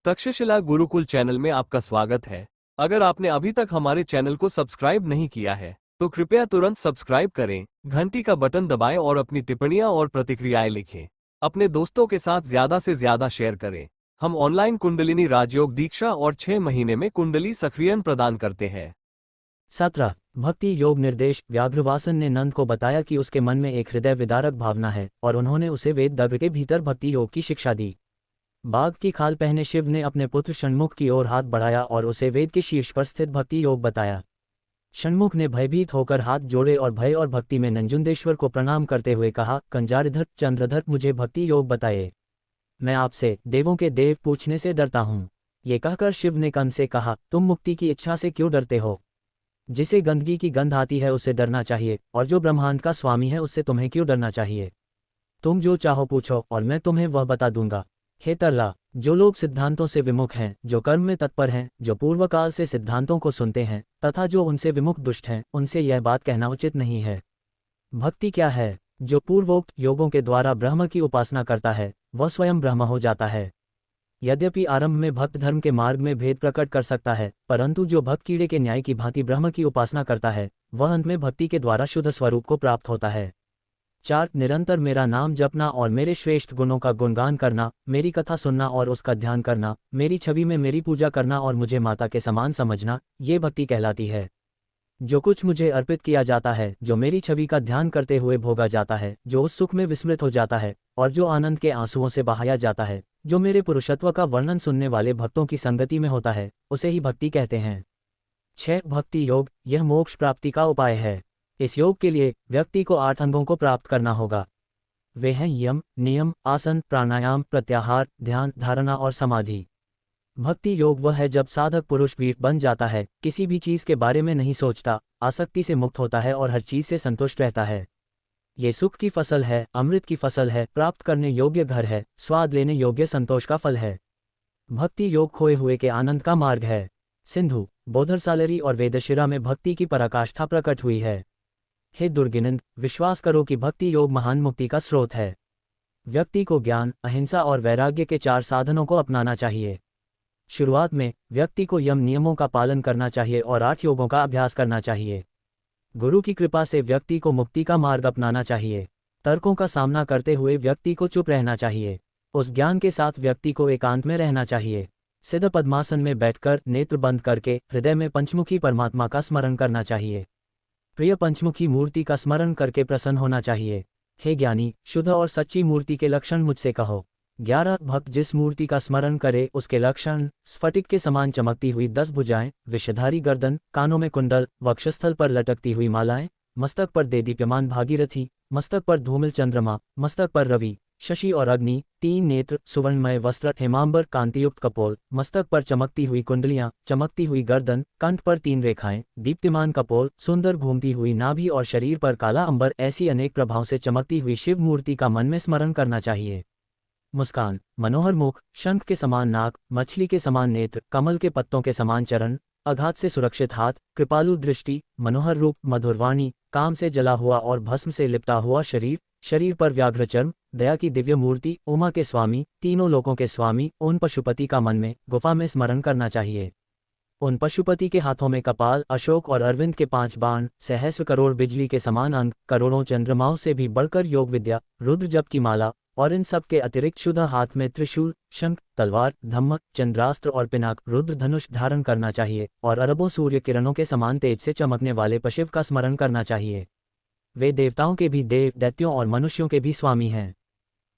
Takshashila Gurukul channel में आपका स्वागत है। अगर आपने अभी तक हमारे चैनल को सब्सक्राइब नहीं किया है तो कृपया तुरंत सब्सक्राइब करें, घंटी का बटन दबाएं और अपनी टिप्पणियां और प्रतिक्रियाएं लिखें। अपने दोस्तों के साथ ज्यादा से ज्यादा शेयर करें। हम ऑनलाइन कुंडलिनी राजयोग दीक्षा और 6 महीने में कुंडली सक्रियण प्रदान करते हैं। 17 भक्ति योग निर्देश। व्याघ्रवासन ने नंद को बताया कि उसके मन में एक हृदय विदारक भावना है और उन्होंने उसे वेद दग्ध के भीतर भक्ति योग की शिक्षा दी। बाघ की खाल पहने शिव ने अपने पुत्र षण्मुख की ओर हाथ बढ़ाया और उसे वेद के शीर्ष पर स्थित भक्ति योग बताया। षण्मुख ने भयभीत होकर हाथ जोड़े और भय और भक्ति में नंजुंडेश्वर को प्रणाम करते हुए कहा, कंजारिधर चंद्रधर, मुझे भक्ति योग बताए। मैं आपसे, देवों के देव, पूछने से डरता हूँ। ये कहकर शिव ने कंस से कहा, तुम मुक्ति की इच्छा से क्यों डरते हो? जिसे गंदगी की गंध आती है उससे डरना चाहिए, और जो ब्रह्मांड का स्वामी है उससे तुम्हें क्यों डरना चाहिए? तुम जो चाहो पूछो और मैं तुम्हें वह बता दूंगा। हे तरला, जो लोग सिद्धांतों से विमुख हैं, जो कर्म में तत्पर हैं, जो पूर्वकाल से सिद्धांतों को सुनते हैं तथा जो उनसे विमुख दुष्ट हैं, उनसे यह बात कहना उचित नहीं है। भक्ति क्या है? जो पूर्वोक्त योगों के द्वारा ब्रह्म की उपासना करता है वह स्वयं ब्रह्म हो जाता है। यद्यपि आरंभ में भक्त धर्म के मार्ग में भेद प्रकट कर सकता है, परंतु जो भक्त कीड़े के न्याय की भांति ब्रह्म की उपासना करता है वह अंत में भक्ति के द्वारा शुद्ध स्वरूप को प्राप्त होता है। 4 निरंतर मेरा नाम जपना और मेरे श्रेष्ठ गुणों का गुणगान करना, मेरी कथा सुनना और उसका ध्यान करना, मेरी छवि में मेरी पूजा करना और मुझे माता के समान समझना, ये भक्ति कहलाती है। जो कुछ मुझे अर्पित किया जाता है, जो मेरी छवि का ध्यान करते हुए भोगा जाता है, जो उस सुख में विस्मृत हो जाता है और जो आनंद के आंसुओं से बहाया जाता है, जो मेरे पुरुषत्व का वर्णन सुनने वाले भक्तों की संगति में होता है, उसे ही भक्ति कहते हैं। 6 भक्ति योग। यह मोक्ष प्राप्ति का उपाय है। इस योग के लिए व्यक्ति को 8 अंगों को प्राप्त करना होगा। वे हैं यम, नियम, आसन, प्राणायाम, प्रत्याहार, ध्यान, धारणा और समाधि। भक्ति योग वह है जब साधक पुरुष वीर बन जाता है, किसी भी चीज के बारे में नहीं सोचता, आसक्ति से मुक्त होता है और हर चीज से संतुष्ट रहता है। ये सुख की फसल है, अमृत की फसल है, प्राप्त करने योग्य घर है, स्वाद लेने योग्य संतोष का फल है। भक्ति योग खोए हुए के आनंद का मार्ग है। सिंधु, बोधरसालरी और वेदशिरा में भक्ति की पराकाष्ठा प्रकट हुई है। हे दुर्गिनंद, विश्वास करो कि भक्ति योग महान मुक्ति का स्रोत है। व्यक्ति को ज्ञान, अहिंसा और वैराग्य के 4 साधनों को अपनाना चाहिए। शुरुआत में व्यक्ति को यम नियमों का पालन करना चाहिए और 8 योगों का अभ्यास करना चाहिए। गुरु की कृपा से व्यक्ति को मुक्ति का मार्ग अपनाना चाहिए। तर्कों का सामना करते हुए व्यक्ति को चुप रहना चाहिए। उस ज्ञान के साथ व्यक्ति को एकांत में रहना चाहिए। सिद्ध पद्मासन में बैठकर नेत्र बंद करके हृदय में पंचमुखी परमात्मा का स्मरण करना चाहिए। प्रिय पंचमुखी मूर्ति का स्मरण करके प्रसन्न होना चाहिए। हे ज्ञानी, शुद्ध और सच्ची मूर्ति के लक्षण मुझसे कहो। 11 भक्त जिस मूर्ति का स्मरण करे उसके लक्षण: स्फटिक के समान चमकती हुई 10 भुजाएं, विषधारी गर्दन, कानों में कुंडल, वक्षस्थल पर लटकती हुई मालाएं, मस्तक पर देदीप्यमान भागीरथी, मस्तक पर धूमिल चंद्रमा, मस्तक पर रवि, शशि और अग्नि, 3 नेत्र, सुवर्णमय वस्त्र, हेमांबर कांतियुक्त कपोल, मस्तक पर चमकती हुई कुंडलियां, चमकती हुई गर्दन, कंठ पर 3 रेखाएं, दीप्तिमान कपोल, सुंदर घूमती हुई नाभि और शरीर पर काला अंबर, ऐसी अनेक प्रभाव से चमकती हुई शिव मूर्ति का मन में स्मरण करना चाहिए। मुस्कान, मनोहर मुख, शंख के समान नाक, मछली के समान नेत्र, कमल के पत्तों के समान चरण, आघात से सुरक्षित हाथ, कृपालु दृष्टि, मनोहर रूप, मधुर वाणी, काम से जला हुआ और भस्म से लिपटा हुआ शरीर, शरीर पर व्याघ्र चर्म, दया की दिव्य मूर्ति, उमा के स्वामी, तीनों लोकों के स्वामी, उन पशुपति का मन में गुफा में स्मरण करना चाहिए। उन पशुपति के हाथों में कपाल, अशोक और अरविंद के 5 बाण, सहस्र करोड़ बिजली के समान अंग, करोड़ों चंद्रमाओं से भी बढ़कर योग विद्या, रुद्र जप की माला, और इन सब के अतिरिक्त शुद्ध हाथ में त्रिशूल, शंख, तलवार, धम्म, चंद्रास्त्र और पिनाक, रुद्र धनुष धारण करना चाहिए और अरबों सूर्य किरणों के समान तेज से चमकने वाले पशिव का स्मरण करना चाहिए। वे देवताओं के भी देव, दैत्यों और मनुष्यों के भी स्वामी हैं।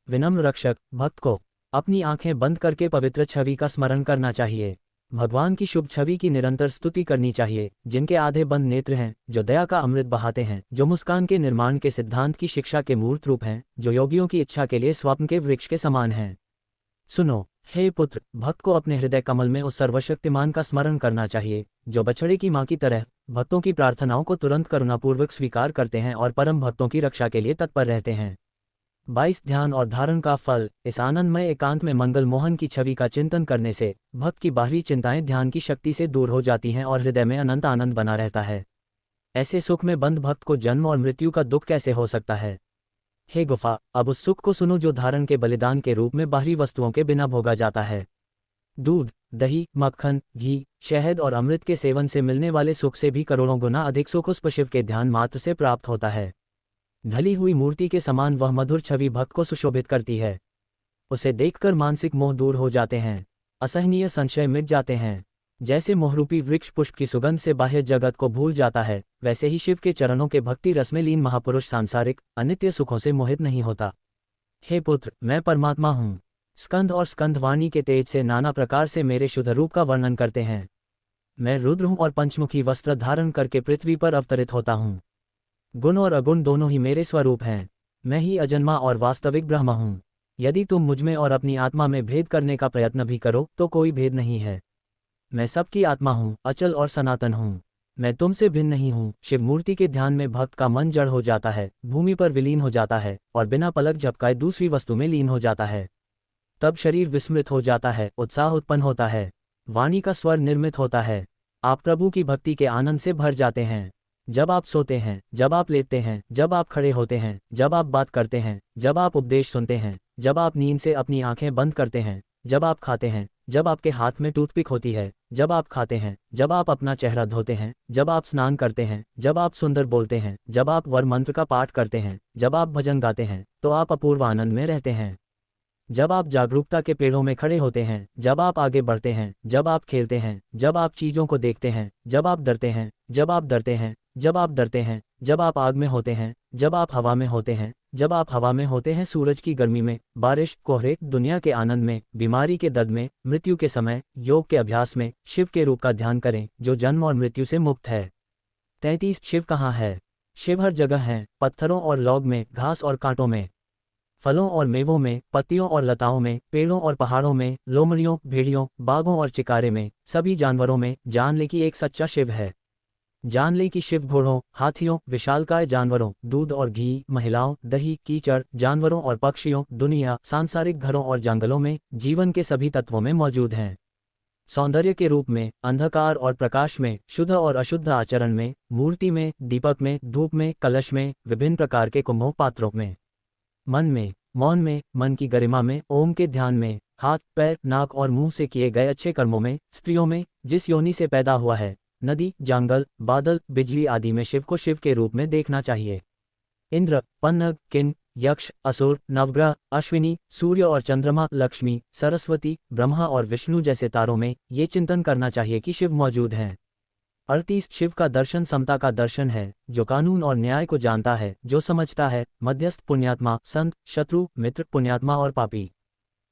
विनम्र रक्षक, भक्त को अपनी आंखें बंद करके पवित्र छवि का स्मरण करना चाहिए। भगवान की शुभ छवि की निरंतर स्तुति करनी चाहिए, जिनके आधे बंद नेत्र हैं, जो दया का अमृत बहाते हैं, जो मुस्कान के निर्माण के सिद्धांत की शिक्षा के मूर्त रूप हैं, जो योगियों की इच्छा के लिए स्वप्न के वृक्ष के समान हैं। सुनो, हे पुत्र, भक्त को अपने हृदय कमल में उस सर्वशक्तिमान का स्मरण करना चाहिए, जो बछड़े की मां की तरह भक्तों की प्रार्थनाओं को तुरंत करुणापूर्वक स्वीकार करते हैं और परम भक्तों की रक्षा के लिए तत्पर रहते हैं। 22 ध्यान और धारण का फल। इस आनंदमय एकांत में मंगल मोहन की छवि का चिंतन करने से भक्त की बाहरी चिंताएं ध्यान की शक्ति से दूर हो जाती हैं और हृदय में अनंत आनंद बना रहता है। ऐसे सुख में बंद भक्त को जन्म और मृत्यु का दुख कैसे हो सकता है। हे गुफा, अब उस सुख को सुनो जो धारण के बलिदान के रूप में बाहरी वस्तुओं के बिना भोगा जाता है। दूध, दही, मक्खन, घी, शहद और अमृत के सेवन से मिलने वाले सुख से भी करोड़ों गुना अधिक सुख उस शिव के ध्यान मात्र से प्राप्त होता है। ढली हुई मूर्ति के समान वह मधुर छवि भक्त को सुशोभित करती है। उसे देखकर मानसिक मोह दूर हो जाते हैं, असहनीय संशय मिट जाते हैं। जैसे मोहरूपी वृक्ष पुष्प की सुगंध से बाह्य जगत को भूल जाता है, वैसे ही शिव के चरणों के भक्ति रस में लीन महापुरुष सांसारिक अनित्य सुखों से मोहित नहीं होता। हे पुत्र, मैं परमात्मा हूँ। स्कंद और स्कंदवाणी के तेज से नाना प्रकार से मेरे शुद्ध रूप का वर्णन करते हैं। मैं रुद्र हूँ और पंचमुखी वस्त्र धारण करके पृथ्वी पर अवतरित होता हूँ। गुण और अगुण दोनों ही मेरे स्वरूप हैं। मैं ही अजन्मा और वास्तविक ब्रह्म हूँ। यदि तुम मुझमें और अपनी आत्मा में भेद करने का प्रयत्न भी करो तो कोई भेद नहीं है। मैं सबकी आत्मा हूँ, अचल और सनातन हूँ। मैं तुमसे भिन्न नहीं हूँ। शिव मूर्ति के ध्यान में भक्त का मन जड़ हो जाता है, भूमि पर विलीन हो जाता है और बिना पलक झपकाए दूसरी वस्तु में लीन हो जाता है। तब शरीर विस्मृत हो जाता है, उत्साह उत्पन्न होता है, वाणी का स्वर निर्मित होता है। आप प्रभु की भक्ति के आनंद से भर जाते हैं। जब आप सोते हैं, जब आप लेटते हैं, जब आप खड़े होते हैं, जब आप बात करते हैं, जब आप उपदेश सुनते हैं, जब आप नींद से अपनी आंखें बंद करते हैं, जब आप खाते हैं, जब आपके हाथ में टूथपिक होती है, जब आप खाते हैं, जब आप अपना चेहरा धोते हैं, जब आप स्नान करते हैं, जब आप सुंदर बोलते हैं, जब आप वर मंत्र का पाठ करते हैं, जब आप भजन गाते हैं, तो आप अपूर्व आनंद में रहते हैं। जब आप जागरूकता के पेड़ों में खड़े होते हैं, जब आप आगे बढ़ते हैं, जब आप खेलते हैं, जब आप चीज़ों को देखते हैं, जब आप डरते हैं, जब आप डरते हैं, जब आप डरते हैं, जब आप आग में होते हैं, जब आप हवा में होते हैं, जब आप हवा में होते हैं, सूरज की गर्मी में, बारिश, कोहरे, दुनिया के आनंद में, बीमारी के दर्द में, मृत्यु के समय, योग के अभ्यास में, शिव के रूप का ध्यान करें जो जन्म और मृत्यु से मुक्त है। 33 शिव कहाँ है? शिव हर जगह है, पत्थरों और लौग में, घास और कांटों में, फलों और मेवों में, पत्तियों और लताओं में, पेड़ों और पहाड़ों में, लोमड़ियों, भेड़ियों, बाघों और चिकारे में, सभी जानवरों में। जान ले कि एक सच्चा शिव है। जान ले कि शिव घोड़ों, हाथियों, विशालकाय जानवरों, दूध और घी, महिलाओं, दही, कीचड़, जानवरों और पक्षियों, दुनिया, सांसारिक घरों और जंगलों में, जीवन के सभी तत्वों में मौजूद हैं। सौंदर्य के रूप में, अंधकार और प्रकाश में, शुद्ध और अशुद्ध आचरण में, मूर्ति में, दीपक में, धूप में, कलश में, विभिन्न प्रकार के कुंभों पात्रों में, मन में, मौन में, मन की गरिमा में, ओम के ध्यान में, हाथ, पैर, नाक और मुंह से किए गए अच्छे कर्मों में, स्त्रियों में, जिस योनि से पैदा हुआ है, नदी, जंगल, बादल, बिजली आदि में शिव को शिव के रूप में देखना चाहिए। इंद्र, पन्नग, किन, यक्ष, असुर, नवग्रह, अश्विनी, सूर्य और चंद्रमा, लक्ष्मी, सरस्वती, ब्रह्मा और विष्णु जैसे तारों में ये चिंतन करना चाहिए कि शिव मौजूद हैं। 38 शिव का दर्शन समता का दर्शन है, जो कानून और न्याय को जानता है, जो समझता है, मध्यस्थ, पुण्यात्मा, संत, शत्रु, मित्र, पुण्यात्मा और पापी।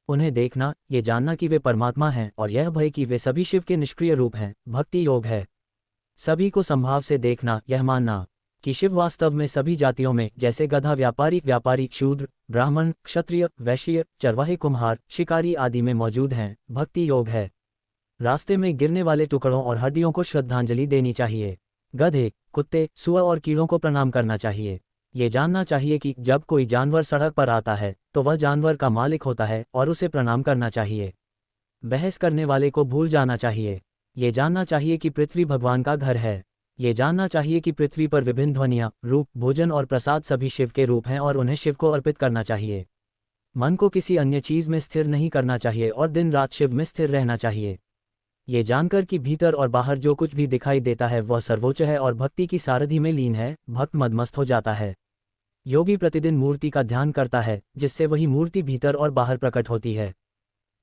उन्हें देखना, ये जानना कि वे परमात्मा हैं और यह भय कि वे सभी शिव के निष्क्रिय रूप हैं, भक्ति योग है। सभी को संभाव से देखना, यह मानना कि शिव वास्तव में सभी जातियों में, जैसे गधा, व्यापारी, शूद्र, ब्राह्मण, क्षत्रिय, वैश्य, चरवाहे, कुम्हार, शिकारी आदि में मौजूद हैं, भक्ति योग है। रास्ते में गिरने वाले टुकड़ों और हड्डियों को श्रद्धांजलि देनी चाहिए। गधे, कुत्ते, सुअर और कीड़ों को प्रणाम करना चाहिए। ये जानना चाहिए कि जब कोई जानवर सड़क पर आता है तो वह जानवर का मालिक होता है और उसे प्रणाम करना चाहिए। बहस करने वाले को भूल जाना चाहिए। ये जानना चाहिए कि पृथ्वी भगवान का घर है। ये जानना चाहिए कि पृथ्वी पर विभिन्न ध्वनियाँ, रूप, भोजन और प्रसाद सभी शिव के रूप हैं और उन्हें शिव को अर्पित करना चाहिए। मन को किसी अन्य चीज में स्थिर नहीं करना चाहिए और दिन रात शिव में स्थिर रहना चाहिए। ये जानकर कि भीतर और बाहर जो कुछ भी दिखाई देता है वह सर्वोच्च है और भक्ति की सारथी में लीन है, भक्त मदमस्त हो जाता है। योगी प्रतिदिन मूर्ति का ध्यान करता है, जिससे वही मूर्ति भीतर और बाहर प्रकट होती है।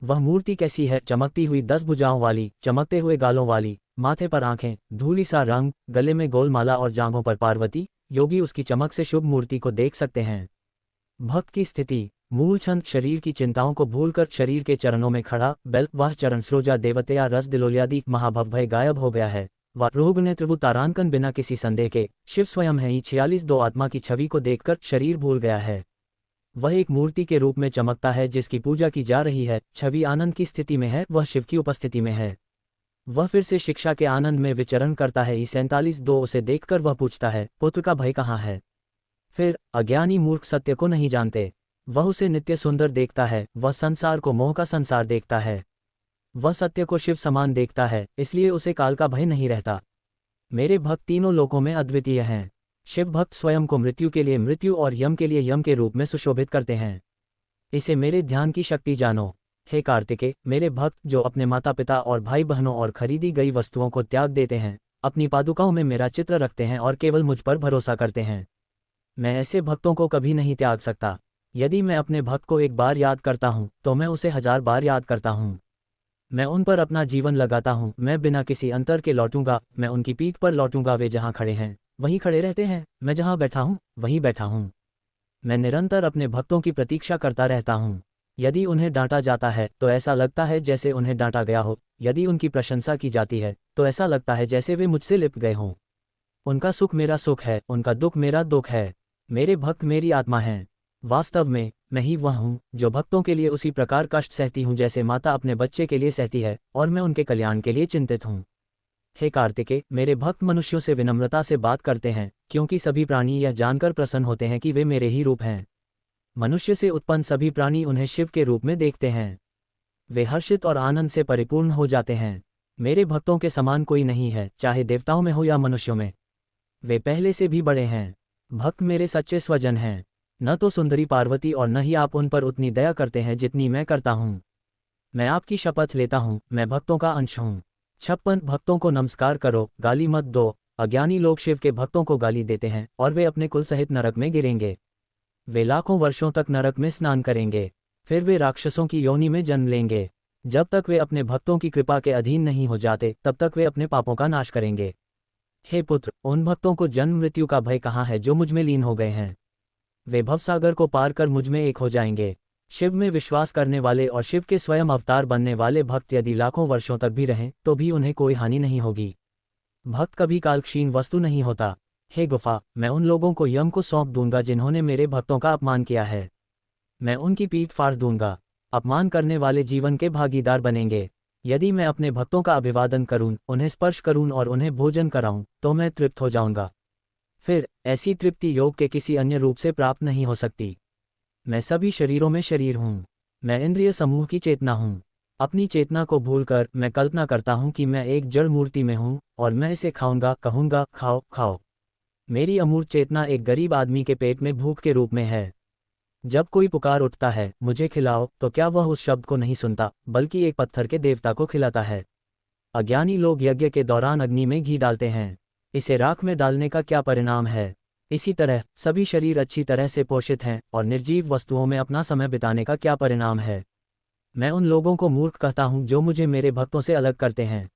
वह मूर्ति कैसी है? चमकती हुई 10 भुजाओं वाली, चमकते हुए गालों वाली, माथे पर आंखें, धूली सा रंग, गले में गोल माला और जांघों पर पार्वती। योगी उसकी चमक से शुभ मूर्ति को देख सकते हैं। भक्त की स्थिति, मूल छंद, शरीर की चिंताओं को भूलकर शरीर के चरणों में खड़ा, बेल, वह चरण सरोजा देवतया रस दिलोल्यादि महाभव भय गायब हो गया है। वह रोग नेत्रवु तारांकन बिना किसी संदेह के शिव स्वयं है ही। 46 दो आत्मा की छवि को देखकर शरीर भूल गया है। वह एक मूर्ति के रूप में चमकता है जिसकी पूजा की जा रही है। छवि आनंद की स्थिति में है, वह शिव की उपस्थिति में है। वह फिर से शिक्षा के आनंद में विचरण करता है। 47 दो उसे देखकर वह पूछता है, पुत्र का भय कहाँ है? फिर अज्ञानी मूर्ख सत्य को नहीं जानते। वह उसे नित्य सुंदर देखता है, वह संसार को मोह का संसार देखता है, वह सत्य को शिव समान देखता है, इसलिए उसे काल का भय नहीं रहता। मेरे भक्त तीनों लोकों में अद्वितीय हैं। शिव भक्त स्वयं को मृत्यु के लिए मृत्यु और यम के लिए यम के रूप में सुशोभित करते हैं। इसे मेरे ध्यान की शक्ति जानो। हे कार्तिकेय, मेरे भक्त जो अपने माता पिता और भाई बहनों और खरीदी गई वस्तुओं को त्याग देते हैं, अपनी पादुकाओं में मेरा चित्र रखते हैं और केवल मुझ पर भरोसा करते हैं, मैं ऐसे भक्तों को कभी नहीं त्याग सकता। यदि मैं अपने भक्त को एक बार याद करता हूँ तो मैं उसे 1000 बार याद करता हूँ। मैं उन पर अपना जीवन लगाता हूँ, मैं बिना किसी अंतर के लौटूंगा, मैं उनकी पीठ पर लौटूंगा। वे जहाँ खड़े हैं वहीं खड़े रहते हैं, मैं जहाँ बैठा हूँ वहीं बैठा हूँ। मैं निरंतर अपने भक्तों की प्रतीक्षा करता रहता हूँ। यदि उन्हें डांटा जाता है तो ऐसा लगता है जैसे उन्हें डांटा गया हो, यदि उनकी प्रशंसा की जाती है तो ऐसा लगता है जैसे वे मुझसे लिप गए हों। उनका सुख मेरा सुख है, उनका दुख मेरा दुख है। मेरे भक्त मेरी आत्मा हैं। वास्तव में मैं ही वह हूँ जो भक्तों के लिए उसी प्रकार कष्ट सहती हूँ जैसे माता अपने बच्चे के लिए सहती है, और मैं उनके कल्याण के लिए चिंतित हूँ। हे कार्तिकेय, मेरे भक्त मनुष्यों से विनम्रता से बात करते हैं, क्योंकि सभी प्राणी यह जानकर प्रसन्न होते हैं कि वे मेरे ही रूप हैं। मनुष्य से उत्पन्न सभी प्राणी उन्हें शिव के रूप में देखते हैं। वे हर्षित और आनंद से परिपूर्ण हो जाते हैं। मेरे भक्तों के समान कोई नहीं है, चाहे देवताओं में हो या मनुष्यों में। वे पहले से भी बड़े हैं। भक्त मेरे सच्चे स्वजन हैं। न तो सुंदरी पार्वती और न ही आप उन पर उतनी दया करते हैं जितनी मैं करता हूँ। मैं आपकी शपथ लेता हूँ, मैं भक्तों का अंश हूँ। 56 भक्तों को नमस्कार करो, गाली मत दो। अज्ञानी लोग शिव के भक्तों को गाली देते हैं और वे अपने कुल सहित नरक में गिरेंगे। वे लाखों वर्षों तक नरक में स्नान करेंगे, फिर वे राक्षसों की योनि में जन्म लेंगे। जब तक वे अपने भक्तों की कृपा के अधीन नहीं हो जाते तब तक वे अपने पापों का नाश करेंगे। हे पुत्र, उन भक्तों को जन्म मृत्यु का भय कहाँ है जो मुझ में लीन हो गए हैं। वे भवसागर को पार कर मुझ में एक हो जाएंगे। शिव में विश्वास करने वाले और शिव के स्वयं अवतार बनने वाले भक्त यदि लाखों वर्षों तक भी रहें तो भी उन्हें कोई हानि नहीं होगी। भक्त कभी कालक्षीण वस्तु नहीं होता। हे गुफा, मैं उन लोगों को यम को सौंप दूंगा जिन्होंने मेरे भक्तों का अपमान किया है। मैं उनकी पीठ फाड़ दूंगा। अपमान करने वाले जीवन के भागीदार बनेंगे। यदि मैं अपने भक्तों का अभिवादन करूं, उन्हें स्पर्श करूं और उन्हें भोजन कराऊं तो मैं तृप्त हो जाऊंगा। फिर ऐसी तृप्ति योग के किसी अन्य रूप से प्राप्त नहीं हो सकती। मैं सभी शरीरों में शरीर हूँ। मैं इंद्रिय समूह की चेतना हूँ। अपनी चेतना को भूलकर मैं कल्पना करता हूँ कि मैं एक जड़ मूर्ति में हूँ और मैं इसे खाऊंगा, कहूँगा खाओ खाओ। मेरी अमूर्त चेतना एक गरीब आदमी के पेट में भूख के रूप में है। जब कोई पुकार उठता है मुझे खिलाओ, तो क्या वह उस शब्द को नहीं सुनता बल्कि एक पत्थर के देवता को खिलाता है। अज्ञानी लोग यज्ञ के दौरान अग्नि में घी डालते हैं, इसे राख में डालने का क्या परिणाम है। इसी तरह सभी शरीर अच्छी तरह से पोषित हैं और निर्जीव वस्तुओं में अपना समय बिताने का क्या परिणाम है। मैं उन लोगों को मूर्ख कहता हूँ जो मुझे मेरे भक्तों से अलग करते हैं।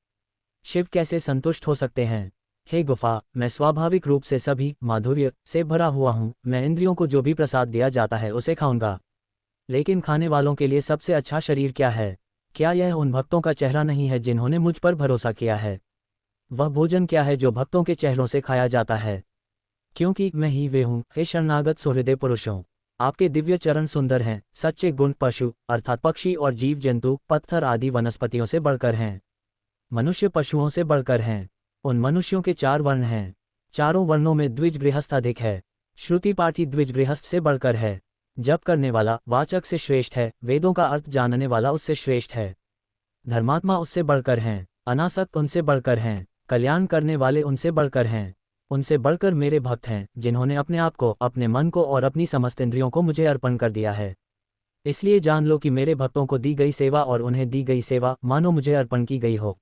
शिव कैसे संतुष्ट हो सकते हैं। हे गुफा, मैं स्वाभाविक रूप से सभी माधुर्य से भरा हुआ हूँ। मैं इंद्रियों को जो भी प्रसाद दिया जाता है उसे खाऊंगा। लेकिन खाने वालों के लिए सबसे अच्छा शरीर क्या है? क्या यह उन भक्तों का चेहरा नहीं है जिन्होंने मुझ पर भरोसा किया है? वह भोजन क्या है जो भक्तों के चेहरों से खाया जाता है? क्योंकि मैं ही वे हूँ। हे शरणागत सुहृदय पुरुषों, आपके दिव्य चरण सुंदर हैं। सच्चे गुण पशु अर्थात पक्षी और जीव जंतु, पत्थर आदि वनस्पतियों से बढ़कर हैं। मनुष्य पशुओं से बढ़कर हैं। उन मनुष्यों के 4 वर्ण हैं। चारों वर्णों में द्विज गृहस्थ अधिक है। श्रुति पाठी द्विज गृहस्थ से बढ़कर है। जप करने वाला वाचक से श्रेष्ठ है। वेदों का अर्थ जानने वाला उससे श्रेष्ठ है। धर्मात्मा उससे बढ़कर हैं। अनासक्त उनसे बढ़कर हैं। कल्याण करने वाले उनसे बढ़कर हैं। उनसे बढ़कर मेरे भक्त हैं जिन्होंने अपने आप को, अपने मन को और अपनी समस्त इंद्रियों को मुझे अर्पण कर दिया है। इसलिए जान लो कि मेरे भक्तों को दी गई सेवा और उन्हें दी गई सेवा मानो मुझे अर्पण की गई हो।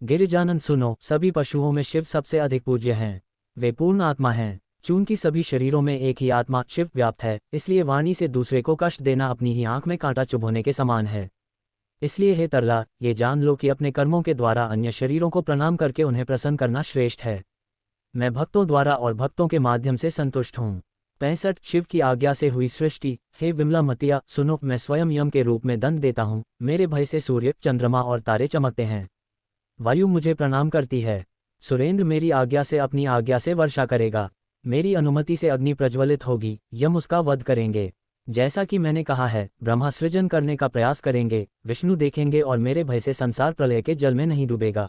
गिरिजानंद सुनो, सभी पशुओं में शिव सबसे अधिक पूज्य हैं। वे पूर्ण आत्मा हैं। चूंकि सभी शरीरों में एक ही आत्मा शिव व्याप्त है, इसलिए वाणी से दूसरे को कष्ट देना अपनी ही आंख में कांटा चुभोने के समान है। इसलिए हे तरला, ये जान लो कि अपने कर्मों के द्वारा अन्य शरीरों को प्रणाम करके उन्हें प्रसन्न करना श्रेष्ठ है। मैं भक्तों द्वारा और भक्तों के माध्यम से संतुष्ट हूँ। 65 शिव की आज्ञा से हुई सृष्टि। हे विमला मतिया सुनो, मैं स्वयं यम के रूप में दंड देता हूँ। मेरे भय से सूर्य, चंद्रमा और तारे चमकते हैं। वायु मुझे प्रणाम करती है। सुरेंद्र मेरी आज्ञा से अपनी आज्ञा से वर्षा करेगा। मेरी अनुमति से अग्नि प्रज्वलित होगी, यम उसका वध करेंगे। जैसा कि मैंने कहा है, ब्रह्मा सृजन करने का प्रयास करेंगे, विष्णु देखेंगे और मेरे भय से संसार प्रलय के जल में नहीं डूबेगा।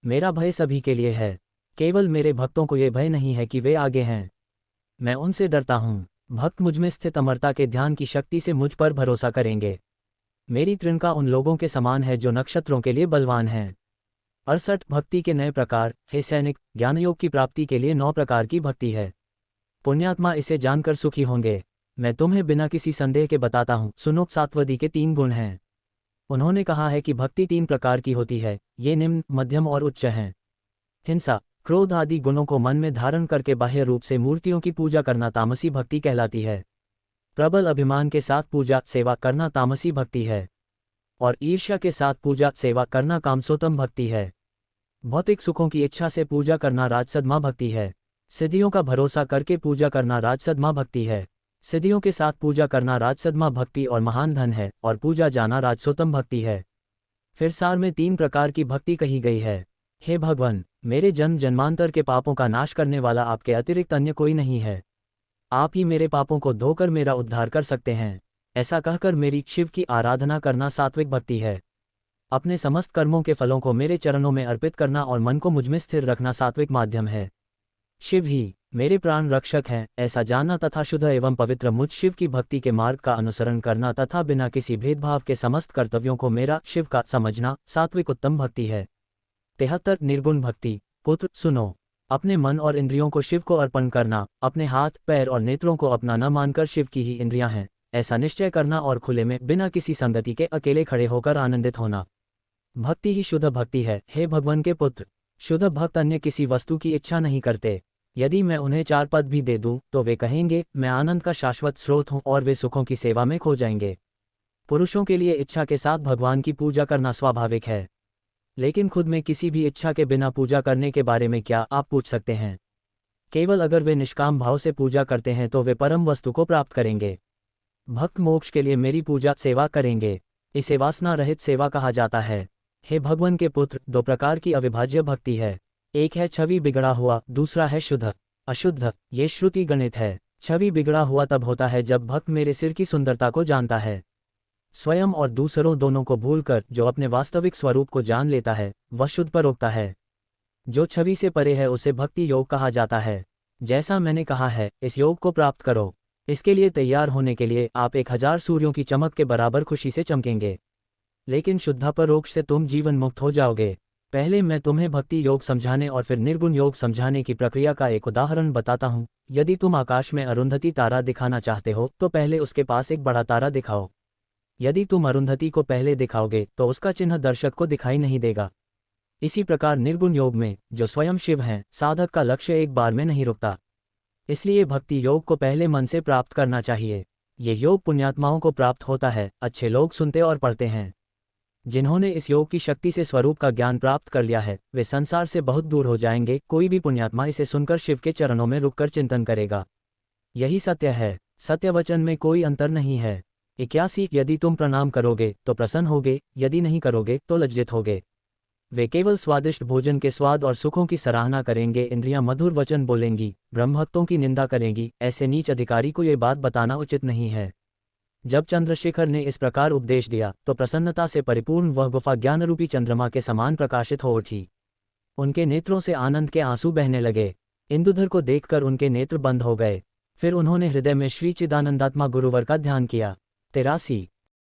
मेरा भय सभी के लिए है। केवल मेरे भक्तों को ये भय नहीं है कि वे आगे हैं। मैं उनसे डरता हूँ। भक्त मुझमें स्थित अमरता के ध्यान की शक्ति से मुझ पर भरोसा करेंगे। मेरी तृणका उन लोगों के समान है जो नक्षत्रों के लिए बलवान हैं। 68 भक्ति के नए प्रकार। हे सैनिक, ज्ञानयोग की प्राप्ति के लिए 9 प्रकार की भक्ति है। पुण्यात्मा इसे जानकर सुखी होंगे। मैं तुम्हें बिना किसी संदेह के बताता हूँ। सुनो, सात्वदी के 3 गुण हैं। उन्होंने कहा है कि भक्ति 3 प्रकार की होती है, ये निम्न, मध्यम और उच्च हैं। हिंसा, क्रोध आदि गुणों को मन में धारण करके बाह्य रूप से मूर्तियों की पूजा करना तामसी भक्ति कहलाती है। प्रबल अभिमान के साथ पूजा सेवा करना तामसी भक्ति है। और ईर्ष्या के साथ पूजा सेवा करना कामसोतम भक्ति है। भौतिक सुखों की इच्छा से पूजा करना राजसदमा भक्ति है। सिद्धियों का भरोसा करके पूजा करना राजसदमा भक्ति है। सिद्धियों के साथ पूजा करना राजसदमा भक्ति और महान धन है, और पूजा जाना राजसोतम भक्ति है। फिर सार में 3 प्रकार की भक्ति कही गई है। हे भगवान, मेरे जन्म जन्मांतर के पापों का नाश करने वाला आपके अतिरिक्त अन्य कोई नहीं है। आप ही मेरे पापों को धोकर मेरा उद्धार कर सकते हैं। ऐसा कहकर मेरी शिव की आराधना करना सात्विक भक्ति है। अपने समस्त कर्मों के फलों को मेरे चरणों में अर्पित करना और मन को मुझमें स्थिर रखना सात्विक माध्यम है। शिव ही मेरे प्राण रक्षक हैं, ऐसा जानना तथा शुद्ध एवं पवित्र मुझ शिव की भक्ति के मार्ग का अनुसरण करना तथा बिना किसी भेदभाव के समस्त कर्तव्यों को मेरा शिव का समझना सात्विक उत्तम भक्ति है। 73 निर्गुण भक्ति। पुत्र सुनो, अपने मन और इंद्रियों को शिव को अर्पण करना, अपने हाथ पैर और नेत्रों को अपना न मानकर शिव की ही इंद्रियां हैं, ऐसा निश्चय करना और खुले में बिना किसी संगति के अकेले खड़े होकर आनंदित होना। भक्ति ही शुद्ध भक्ति है। हे भगवान के पुत्र, शुद्ध भक्त अन्य किसी वस्तु की इच्छा नहीं करते। यदि मैं उन्हें 4 पद भी दे दूं तो वे कहेंगे मैं आनंद का शाश्वत स्रोत हूं, और वे सुखों की सेवा में खो जाएंगे। पुरुषों के लिए इच्छा के साथ भगवान की पूजा करना स्वाभाविक है, लेकिन खुद में किसी भी इच्छा के बिना पूजा करने के बारे में क्या आप पूछ सकते हैं? केवल अगर वे निष्काम भाव से पूजा करते हैं तो वे परम वस्तु को प्राप्त करेंगे। भक्त मोक्ष के लिए मेरी पूजा सेवा करेंगे। इसे वासना रहित सेवा कहा जाता है। हे भगवान के पुत्र, 2 प्रकार की अविभाज्य भक्ति है। एक है छवि बिगड़ा हुआ, दूसरा है शुद्ध अशुद्ध। ये श्रुति गणित है। छवि बिगड़ा हुआ तब होता है जब भक्त मेरे सिर की सुंदरता को जानता है। स्वयं और दूसरों दोनों को भूलकर जो अपने वास्तविक स्वरूप को जान लेता है वह शुद्ध परोक्ता है। जो छवि से परे है उसे भक्ति योग कहा जाता है। जैसा मैंने कहा है, इस योग को प्राप्त करो। इसके लिए तैयार होने के लिए आप 1000 सूर्यों की चमक के बराबर खुशी से चमकेंगे, लेकिन शुद्धापरोक्ष से तुम जीवन मुक्त हो जाओगे। पहले मैं तुम्हें भक्ति योग समझाने और फिर निर्गुण योग समझाने की प्रक्रिया का एक उदाहरण बताता हूँ। यदि तुम आकाश में अरुंधति तारा दिखाना चाहते हो तो पहले उसके पास एक बड़ा तारा दिखाओ। यदि तुम अरुंधति को पहले दिखाओगे तो उसका चिन्ह दर्शक को दिखाई नहीं देगा। इसी प्रकार निर्गुण योग में जो स्वयं शिव हैं, साधक का लक्ष्य एक बार में नहीं रुकता। इसलिए भक्ति योग को पहले मन से प्राप्त करना चाहिए। ये योग पुण्यात्माओं को प्राप्त होता है। अच्छे लोग सुनते और पढ़ते हैं। जिन्होंने इस योग की शक्ति से स्वरूप का ज्ञान प्राप्त कर लिया है वे संसार से बहुत दूर हो जाएंगे। कोई भी पुण्यात्मा इसे सुनकर शिव के चरणों में रुककर चिंतन करेगा। यही सत्य है। सत्य वचन में कोई अंतर नहीं है। 81 यदि तुम प्रणाम करोगे तो प्रसन्न होगे, यदि नहीं करोगे तो लज्जित होगे। वे केवल स्वादिष्ट भोजन के स्वाद और सुखों की सराहना करेंगे। इंद्रियां मधुर वचन बोलेंगी, ब्रह्मभक्तों की निंदा करेंगी। ऐसे नीच अधिकारी को ये बात बताना उचित नहीं है। जब चंद्रशेखर ने इस प्रकार उपदेश दिया तो प्रसन्नता से परिपूर्ण वह गुफा ज्ञानरूपी चंद्रमा के समान प्रकाशित हो उठी। उनके नेत्रों से आनंद के आंसू बहने लगे। इंदुधर को देखकर उनके नेत्र बंद हो गए। फिर उन्होंने हृदय में श्री चिदानंदात्मा गुरुवर का ध्यान किया। 83